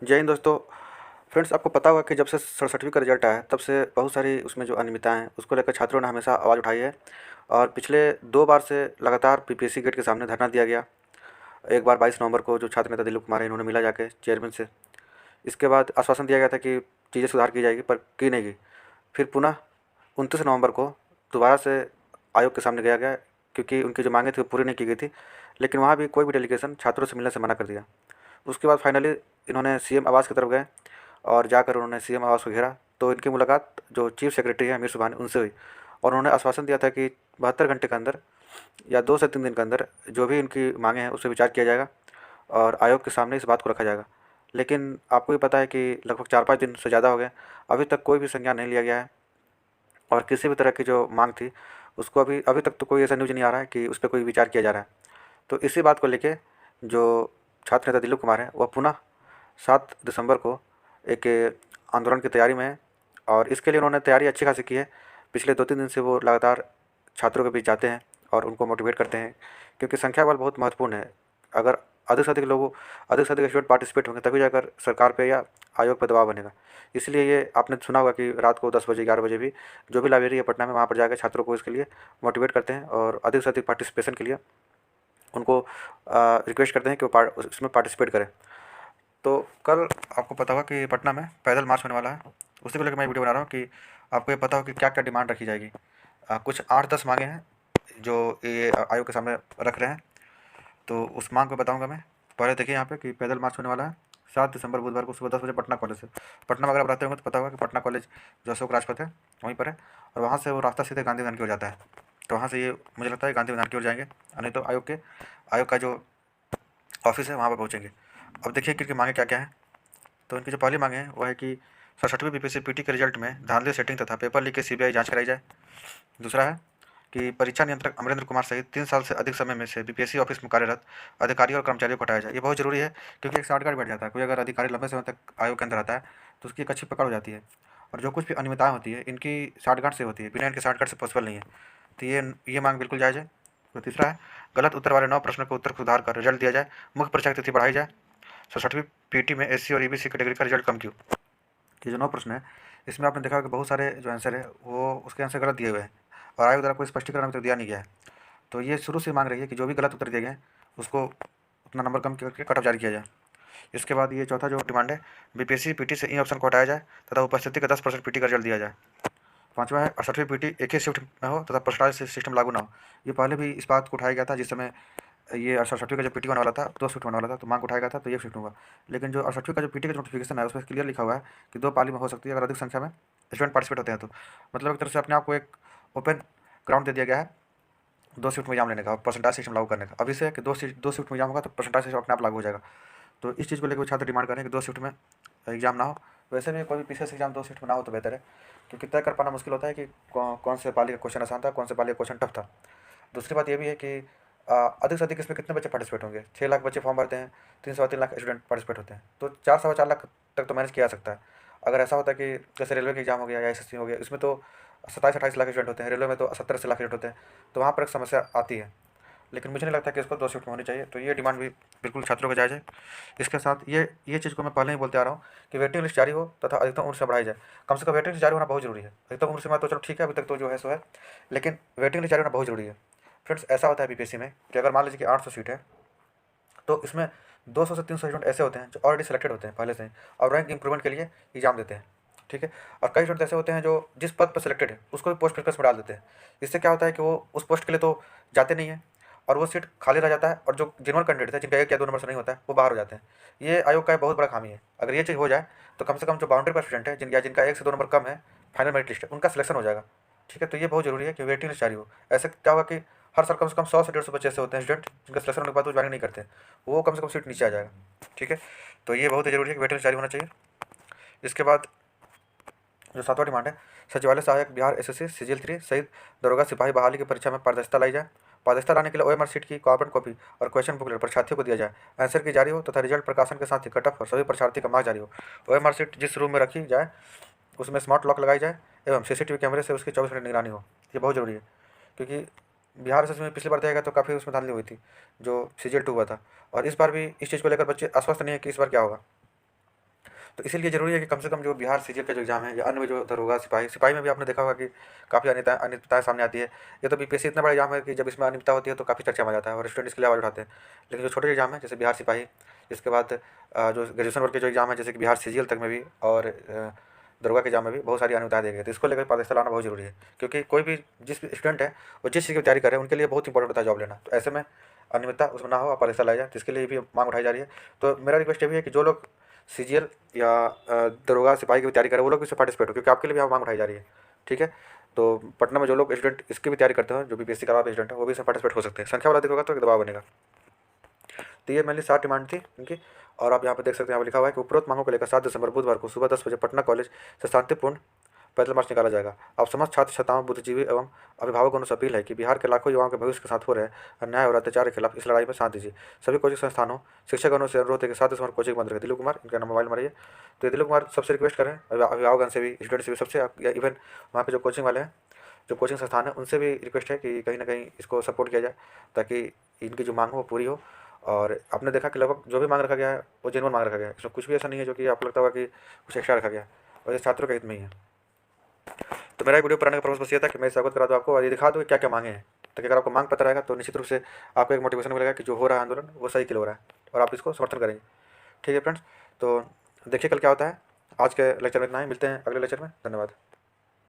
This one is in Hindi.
जय हिंद दोस्तों। फ्रेंड्स, आपको पता होगा कि जब से 67वीं का रिजल्ट आया है, तब से बहुत सारी उसमें जो अनियमितताएँ हैं, उसको लेकर छात्रों ने हमेशा आवाज़ उठाई है। और पिछले 2 बार से लगातार पीपीएससी गेट के सामने धरना दिया गया। एक बार 22 नवंबर को जो छात्र नेता दिलीप कुमार हैं, इन्होंने मिला जाके चेयरमैन से। इसके बाद आश्वासन दिया गया था कि चीज़ें सुधार की जाएगी, पर की नहीं गई। फिर पुनः 29 नवंबर को दोबारा से आयोग के सामने गया गया, क्योंकि उनकी जो माँगें थी वो पूरी नहीं की गई थी। लेकिन वहाँ भी कोई भी डेलीगेशन छात्रों से मिलने से मना कर दिया। उसके बाद फाइनली इन्होंने सीएम आवास की तरफ गए और जाकर उन्होंने सीएम आवास को घेरा। तो इनकी मुलाकात जो चीफ सेक्रेटरी हैं अमीर सुबहानी, उनसे हुई। और उन्होंने आश्वासन दिया था कि 72 घंटे के अंदर या 2 से 3 दिन के अंदर जो भी इनकी मांगें हैं उस पर विचार किया जाएगा और आयोग के सामने इस बात को रखा जाएगा। लेकिन आपको भी पता है कि लगभग 4-5 दिन से ज़्यादा हो गए, अभी तक कोई भी संज्ञान नहीं लिया गया है। और किसी भी तरह की जो मांग थी उसको अभी अभी तक तो कोई ऐसा न्यूज़ नहीं आ रहा है कि उस पर कोई विचार किया जा रहा है। तो इसी बात को लेके जो छात्र नेता दिलीप कुमार हैं, वह पुनः 7 दिसंबर को एक आंदोलन की तैयारी में है। और इसके लिए उन्होंने तैयारी अच्छी खासी की है। पिछले 2-3 दिन से वो लगातार छात्रों के बीच जाते हैं और उनको मोटिवेट करते हैं, क्योंकि संख्या बल बहुत महत्वपूर्ण है। अगर अधिक से अधिक स्टूडेंट पार्टिसिपेट होंगे, तभी जाकर सरकार पे या आयोग पर दबाव बनेगा। इसलिए ये आपने सुना होगा कि रात को 10 बजे 11 बजे भी जो भी लाइब्रेरी है पटना में, वहाँ पर जाकर छात्रों को इसके लिए मोटिवेट करते हैं और अधिक से अधिक पार्टिसिपेशन के लिए उनको रिक्वेस्ट करते हैं कि वो इसमें पार्टिसिपेट करें। तो कल आपको पता होगा कि पटना में पैदल मार्च होने वाला है। उसी को लेकर मैं वीडियो बना रहा हूँ कि आपको ये पता हो कि क्या क्या डिमांड रखी जाएगी। कुछ 8-10 मांगे हैं जो ये आयोग के सामने रख रहे हैं। तो उस मांग को बताऊंगा मैं। पहले देखिए यहाँ पे कि पैदल मार्च होने वाला है 7 दिसंबर बुधवार को सुबह 10 बजे पटना कॉलेज से। पटना में अगर आप रहते होंगे तो पता होगा कि पटना कॉलेज जो अशोक राजपथ है वहीं पर है। और वहाँ से वो रास्ता सीधे गांधी मैदान की ओर जाता है। तो वहाँ से ये मुझे लगता है गांधी मैदान की ओर जाएंगे, नहीं तो आयोग का जो ऑफिस है वहाँ पर पहुँचेंगे। अब देखिए कि इनकी मांगे क्या क्या हैं। तो इनकी जो पहली मांग है वो है कि 67वीं बीपीएससी पीटी के रिजल्ट में धांधली सेटिंग तथा पेपर लीक की सीबीआई जांच कराई जाए। दूसरा है कि परीक्षा नियंत्रक अमरेंद्र कुमार सहित 3 साल से अधिक समय में से बीपीएससी ऑफिस में कार्यरत अधिकारियों और कर्मचारियों को हटाया जाए। ये बहुत जरूरी है, क्योंकि एक साठगांठ बैठ जाता है। कोई अगर अधिकारी लंबे समय तक आयोग के अंदर आता है तो उसकी एक अच्छी पकड़ हो जाती है। और जो कुछ भी अनियमितताएं होती है इनकी साठगांठ से होती है, बिना इनके साठगांठ से पॉसिबल नहीं है। तो ये मांग बिल्कुल जायज़ है। तो तीसरा है गलत उत्तर वाले 9 प्रश्नों के उत्तर को सुधार कर रिजल्ट दिया जाए। मुख्य परीक्षा की तिथि बढ़ाई जाए। 67वीं पीटी में एससी और ईबीसी कैटेगरी का रिजल्ट कम क्यों। ये जो 9 प्रश्न है इसमें आपने देखा कि बहुत सारे जो आंसर है वो उसके आंसर गलत दिए हुए हैं और आयोग द्वारा कोई स्पष्टीकरण अभी तक दिया नहीं गया है। तो ये शुरू से मांग रही है कि जो भी गलत उत्तर दिए गए हैं उसको उतना नंबर कम करके कट ऑफ जारी किया जाए। इसके बाद ये चौथा जो डिमांड है, बीपीएससी पीटी से ई ऑप्शन को हटाया जाए तथा उपस्थिति का 10% पीटी का रिजल्ट दिया जाए। पाँचवा है 68वीं पीटी एक ही शिफ्ट में हो तथा पर्सनलाइज सिस्टम लागू ना हो। ये पहले भी इस बात को उठाया गया था जिस समय ये 68वीं का जो पीटी होने वाला था, 2 शिफ्ट होने वाला था, तो मांग उठाया गया था तो ये शिफ्ट होगा। लेकिन जो 68वीं का जो पीटी का नोटिफिकेशन है उसमें क्लियर लिखा हुआ है कि 2 पाली में हो सकती है अगर अधिक संख्या में स्टूडेंट पार्टिसिपेट होते हैं तो। मतलब एक तरह से अपने आप को एक ओपन ग्राउंड दे दिया गया है 2 शिफ्ट में एग्जाम लेने का और परसेंटाइज सिस्टम लागू करने का। अभी से कि 2 शिफ्ट में एग्जाम होगा तो परसेंटाइज सिस्टम अपने आप लागू हो जाएगा। तो इस चीज़ को लेकर छात्र डिमांड कर रहे हैं कि 2 शिफ्ट में एग्जाम ना हो। वैसे भी कोई भी पीसीएस एग्जाम 2 शिफ्ट में ना हो तो बेहतर है, क्योंकि तय कर पाना मुश्किल होता है कि कौन से पाली का क्वेश्चन आसान था, कौन से पाली का क्वेश्चन टफ था। दूसरी बात ये भी है कि अधिक से अधिक इसमें कितने बच्चे पार्टिसिपेट होंगे। 6 लाख बच्चे फॉर्म भरते हैं, 3 से 3 लाख स्टूडेंट पार्टिसिपेट होते हैं, तो 4 से 4 लाख तक तो मैनेज किया जा सकता है। अगर ऐसा होता है कि जैसे रेलवे का एग्जाम हो गया या एसएससी हो गया, इसमें तो 27-28 लाख स्टूडेंट होते हैं, रेलवे में तो 70-80 लाख स्टूडेंट होते हैं, तो वहाँ पर एक समस्या आती है। लेकिन मुझे नहीं लगता कि इसको 2 शिफ्ट में होनी चाहिए। तो ये डिमांड भी बिल्कुल छात्रों का जायज़ है। इसके साथ ये चीज़ को मैं पहले ही बोलते आ रहा हूँ कि वेटिंग लिस्ट जारी हो तथा अधिकतम उम्र से बढ़ाई जाए। कम से कम वेटिंग लिस्ट जारी होना बहुत जरूरी है। अधिकतम उम्र सीमा तो चलो ठीक है, अभी तक तो जो है सो है, लेकिन वेटिंग लिस्ट जारी होना बहुत जरूरी है। फ्रेंड्स, ऐसा होता है बीपीएससी में कि अगर मान लीजिए कि 800 सीट है तो इसमें 200 से 300 स्टूडेंट ऐसे होते हैं जो ऑलरेडी सेलेक्टेड होते हैं पहले से ही और रैंक इंप्रूवमेंट के लिए एग्जाम देते हैं। ठीक है। और कई स्टूडेंट ऐसे होते हैं जो जिस पद पर सिलेक्टेड है उसको भी पोस्ट फिल्टर्स में डाल देते हैं। इससे क्या होता है कि वो उस पोस्ट के लिए तो जाते नहीं है और वो सीट खाली रह जाता है, और जो जिनवन कैंडिडेट है जिनका 1 या 2 नंबर से नहीं होता है वो बाहर हो जाते हैं। ये आयोग का एक बहुत बड़ा खामी है। अगर ये चीज़ हो जाए तो कम से कम जो बाउंड्री पर स्टूडेंट है जिनका 1 से 2 नंबर कम है फाइनल मेरिट लिस्ट है, उनका सिलेक्शन हो जाएगा। ठीक है। तो ये बहुत जरूरी है कि वेटिंग लिस्ट जारी हो। ऐसे क्या होगा कि हर साल कम से कम 100 से 150 बच्चे ऐसे होते हैं स्टूडेंट जिनका सिलेक्शन होने के बाद वो ज्वाइन नहीं करते, वो कम से कम सीट नीचे आ जाएगा। ठीक है। तो ये बहुत ही जरूरी है कि वेटिंग लिस्ट जारी होना चाहिए। इसके बाद जो 7वां डिमांड है, सचिवालय सहायक बिहार एसएससी सीजीएल 3 सहित दरोगा सिपाही बहाली की परीक्षा में पारदर्शिता लाई जाए। पारदर्शिता लाने के लिए ओएमआर सीट की कार्बन कॉपी और क्वेश्चन बुकलेट परीक्षार्थियों को दिया जाए। आंसर की जारी हो तथा रिजल्ट प्रकाशन के साथ ही कट ऑफ और सभी परीक्षार्थी का मार्क्स जारी हो। ओएमआर सीट जिस रूम में रखी जाए उसमें स्मार्ट लॉक लगाई जाए एवं सीसीटीवी कैमरे से उसकी 24 घंटे निगरानी हो। ये बहुत जरूरी है, क्योंकि बिहार एसएससी में पिछली बार देखा गया तो काफ़ी उसमें धांधली हुई थी जो सीजीएल 2 हुआ था। और इस बार भी इस चीज़ को लेकर बच्चे आश्वस्त नहीं है कि इस बार क्या होगा। तो इसीलिए ज़रूरी है कि कम से कम जो बिहार सीजीएल का जो एग्ज़ाम है या अन्य जो दरोगा, सिपाही में भी आपने देखा होगा कि काफ़ी अनियमितताएँ सामने आती है। ये तो बीपीएससी इतना बड़ा एग्ज़ाम है कि जब इसमें अनियमितता होती है तो काफ़ी चर्चा में आ जाता है और स्टूडेंट इसके लिए आवाज़ उठाते हैं। लेकिन जो छोटे एग्ज़ाम है जैसे बिहार सिपाही, इसके बाद जो ग्रेजुएशन वर्ग के जो एग्ज़ाम है जैसे कि बिहार सीजीएल तक में भी और दरोगा के एग्ज़ाम में भी बहुत सारी अनियमितताएँ देखी गई। तो इसको लेकर पारदर्शिता लाना बहुत ज़रूरी है, क्योंकि कोई भी जिस भी स्टूडेंट है वो जिस चीज़ की तैयारी कर रहे हैं उनके लिए बहुत इंपॉर्टेंट होता है जॉब लेना। तो ऐसे में अनियमितता उसमें ना हो और पारदर्शिता लाई जाए, तो इसके लिए भी मांग उठाई जा रही है। तो मेरा रिक्वेस्ट ये भी है कि जो लोग सीजीएल या दरोगा सिपाही की भी तैयारी करें वो लोग भी इसमें पार्टिसिपेट हो, क्योंकि आपके लिए भी यहाँ मांग उठाई जा रही है। ठीक है, तो पटना में जो लोग स्टूडेंट इसकी भी तैयारी करते हैं, जो बीपीएससी का स्टूडेंट है वो भी इसमें पार्टिसिपेट हो सकते हैं। संख्या वाला देखोगा तो एक दबाव बनेगा। तो ये मेनली 7 डिमांड थी इनकी। और आप यहाँ पे देख सकते हैं, यहाँ पे लिखा हुआ है कि उपरोक्त मांगों को लेकर 7 दिसंबर बुधवार को सुबह 10 बजे पटना कॉलेज से शांतिपूर्ण पैदल मार्च निकाला जाएगा। अब समस्त छात्र छात्राओं, बुद्धिजीवी एवं अभिभावकों से अपील है कि बिहार के लाखों युवाओं के भविष्य के साथ हो रहे अन्याय और अत्याचार के खिलाफ इस लड़ाई में साथ दीजिए। सभी कोचिंग संस्थानों, शिक्षकगणों से अनुरोध है कि 7 दिसंबर कोचिंग बंद रखें। दिलीप कुमार, इनका मोबाइल नंबर है। तो ये दिलीप कुमार सबसे रिक्वेस्ट करें, अभिभावकगण से भी, स्टूडेंट से भी, सबसे, या इवन वहाँ के जो कोचिंग वाले हैं, जो कोचिंग संस्थान है, उनसे भी रिक्वेस्ट है कि कहीं ना कहीं इसको सपोर्ट किया जाए ताकि इनकी जो मांग हो वो पूरी हो। और आपने देखा कि लगभग जो भी मांग रखा गया है वो जेन्युइन मांग रखा गया है। इसमें कुछ भी ऐसा नहीं है जो कि आपको लगता होगा कि कुछ एक्स्ट्रा रखा गया है, और ये छात्रों के हित में ही है। तो मेरा वीडियो बनाने का पर्पज़ बस ये था कि मैं इसे अवगत करा दूँ आपको और ये दिखा दूँ कि क्या क्या मांगे हैं, ताकि अगर आपको मांग पता रहेगा तो निश्चित रूप से आपको एक मोटिवेशन मिलेगा कि जो हो रहा है आंदोलन वो सही के लिए हो रहा है और आप इसको समर्थन करेंगे। ठीक है फ्रेंड्स, तो देखिए कल क्या होता है। आज के लेक्चर में इतना ही, मिलते हैं अगले लेक्चर में। धन्यवाद।